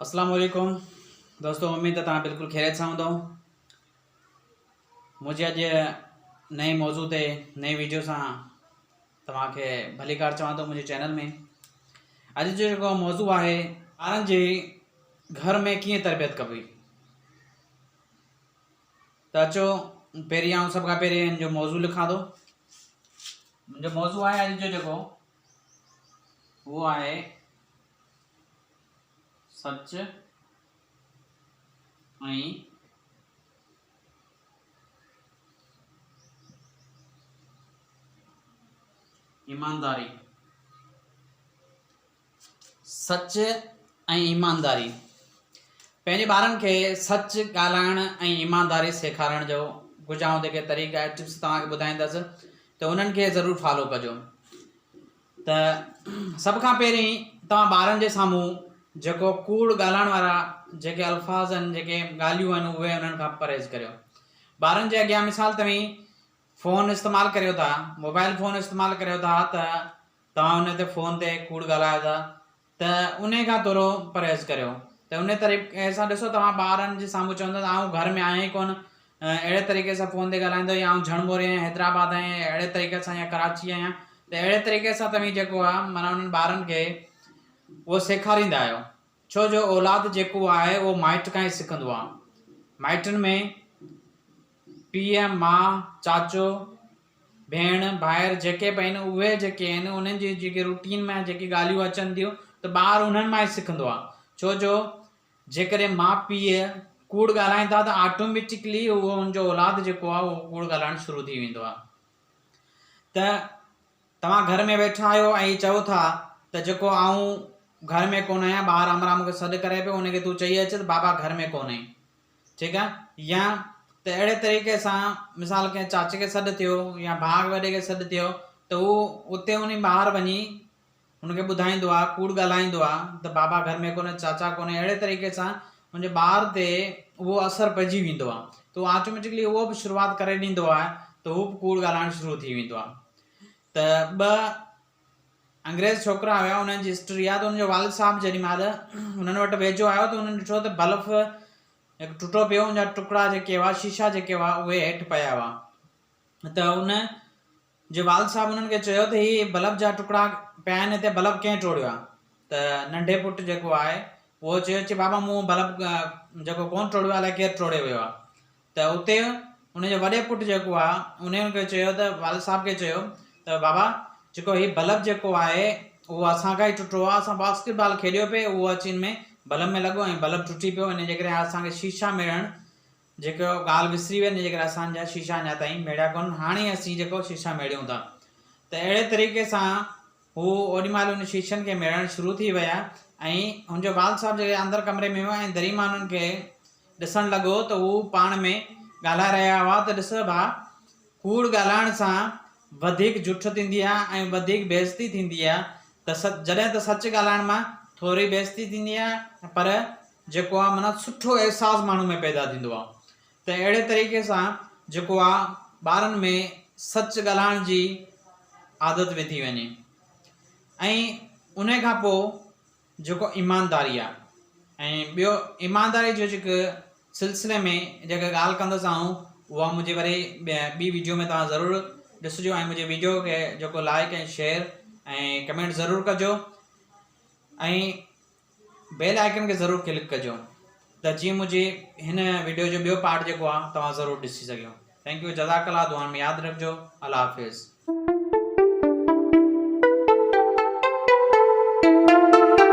अस्सलाम वालेकुम दोस्तों, उम्मीद है तव्हां बिल्कुल खैरियत सां हूंदव। मुझे अॼु नए मौज़ू ते नए वीडियो सां तव्हांखे भलीकार चवां थो मुंहिंजे चैनल में। अॼु जो जेको मौज़ू आहे, ॿारनि जे घर में कीअं तरबियत कबी। त अचो पहिरीं आउं सभ खां पहिरीं हिन जो मौज़ू लिखां थो। मुंहिंजो मौज़ू आहे अॼु जो जेको, उहो आहे सच ऐं ईमानदारी। सच ऐं ईमानदारी। पंहिंजे ॿारनि खे सच ॻाल्हाइण ऐं ईमानदारी सेखारण जो कुझु आउं जेके तरीक़ा टिप्स तव्हांखे ॿुधाईंदुसि, त उन्हनि खे ज़रूरु फॉलो कजो। त सभ खां पहिरीं तव्हां ॿारनि जे साम्हूं जेको कूड़ ॻाल्हाइण वारा जेके अल्फाज़ आहिनि, जेके ॻाल्हियूं आहिनि, उहे उन्हनि खां परहेज़ करियो। ॿारनि जे अॻियां मिसाल तव्हीं फ़ोन इस्तेमालु करियो था, मोबाइल फ़ोन इस्तेमालु करियो था, त तव्हां उन ते फ़ोन ते कूड़ ॻाल्हायो था, त उन खां थोरो परहेज़ करियो। त उन तरीक़े सां ॾिसो, तव्हां ॿारनि जे साम्हूं चवंदा आउं घर में आहियां ई कोन, अहिड़े तरीक़े सां फ़ोन ते ॻाल्हाईंदो, या आउं झणिमोरी आहियां, हैदराबाद आहियां, अहिड़े तरीक़े सां, या कराची आहियां, त अहिड़े तरीक़े सां तव्हीं जेको आहे माना उन्हनि ॿारनि खे उहो सेखारींदा आहियो। छो जो औलाद जेको आहे उहो माइट खां ई सिखंदो आहे। माइटनि में पीउ माउ चाचो भेण भाइर जेके बि आहिनि, उहे जेके आहिनि उन्हनि जी जेके रूटीन में जेकी ॻाल्हियूं अचनि थियूं, त ॿारु उन्हनि मां ई सिखंदो आहे। छो जो जेकॾहिं माउ पीउ कूड़ ॻाल्हाइनि था, त ऑटोमेटिकली उहो हुनजो औलाद जेको आहे उहो कूड़ ॻाल्हाइणु शुरू थी वेंदो आहे। त तव्हां घर में वेठा आहियो ऐं चओ था त जेको आउं घर में कोन आहियां, ॿारु अमरा मूंखे सॾु करे पियो, उनखे तूं चई अचु त बाबा घर में कोन आहीं, ठीकु आहे। या त अहिड़े तरीक़े सां मिसाल कंहिं चाचे खे सॾु थियो या भाउ वॾे खे सॾु थियो, त उहो उते उन ॿाहिरि वञी हुनखे ॿुधाईंदो आहे, कूड़ ॻाल्हाईंदो आहे, त बाबा घर में कोन्हे, चाचा कोन्हे। अहिड़े तरीक़े सां हुनजे ॿार ते उहो असरु पइजी वेंदो आहे, त उहो ऑटोमेटिकली उहो बि शुरूआति करे ॾींदो आहे, त उहो बि कूड़ ॻाल्हाइणु शुरू थी वेंदो आहे। त ॿ अंग्रेज़ छोकिरा हुया, उन्हनि जी हिस्ट्री आहे। त हुनजो वालिद साहबु जेॾी महिल हुननि वटि वेझो आयो, त हुननि ॾिठो त बल्ब हिकु टुटो पियो, हुनजा टुकड़ा जेके हुआ, शीशा जेके हुआ, उहे हेठि पिया हुआ। त हुन जे वालिद साहबु हुननि खे चयो त हीअ बल्ब जा टुकड़ा पिया आहिनि, हिते बल्ब कंहिं टोड़ियो आहे? त नंढे पुटु जेको आहे उहो चयो बाबा मूं बल्ब जेको कोन टोड़ियो आहे, अलाए केरु टोड़े वियो आहे। त उते हुनजे वॾे पुटु जेको आहे उनखे चयो, त वालिद साहब खे चयो त बाबा जेको हीउ बल्ब जेको आहे उहो असांखां ई टुटो आहे, असां बास्केटबॉल खेॾियो पिए, उहो अची हिन में बल्ब में लॻो ऐं बल्ब टुटी पियो। इन जे करे असांखे शीशा मेड़णु जेको ॻाल्हि विसरी वई, इन जे करे असांजा शीशा अञा ताईं मेड़िया कोन, हाणे असीं जेको शीशा मेड़ियूं था। त अहिड़े तरीक़े सां हू ओॾी महिल हुन शीशनि खे मेड़णु शुरू थी विया, ऐं हुनजो वालिद साहबु जेके अंदरि कमरे में हुआ ऐं दरी मां हुननि खे ॾिसणु लॻो त हू पाण में ॻाल्हाए रहिया हुआ, त ॾिस भाउ, कूड़ ॻाल्हाइण सां वधीक जुठ थींदी आहे ऐं वधीक बेइज़ती थींदी आहे। त जॾहिं त सच ॻाल्हाइण मां थोरी बेइज़ती थींदी आहे, पर जेको आहे माना सुठो अहसासु माण्हू में पैदा थींदो आहे। त अहिड़े तरीक़े सां जेको आहे ॿारनि में सच ॻाल्हाइण जी आदत विधी वञे। ऐं उन खां पोइ जेको ईमानदारी आहे, ऐं ॿियो ईमानदारी जो जेके सिलसिले में जेका ॻाल्हि कंदुसि आऊं, उहा मुंहिंजी वरी ॿी वीडियो में तव्हां ज़रूरु ॾिसिजो, ऐं मुंहिंजे वीडियो खे जेको लाइक ऐं शेयर ऐं कमेंट ज़रूरु कजो, ऐं बेल आइकन खे ज़रूरु क्लिक कजो, त जीअं मुंहिंजी हिन वीडियो जो ॿियो पार्ट जेको आहे तव्हां ज़रूरु ॾिसी सघियो। थैंक यू, जज़ाकल्ला, दुआनि में यादि रखिजो। अल्लाह हाफ़िज़।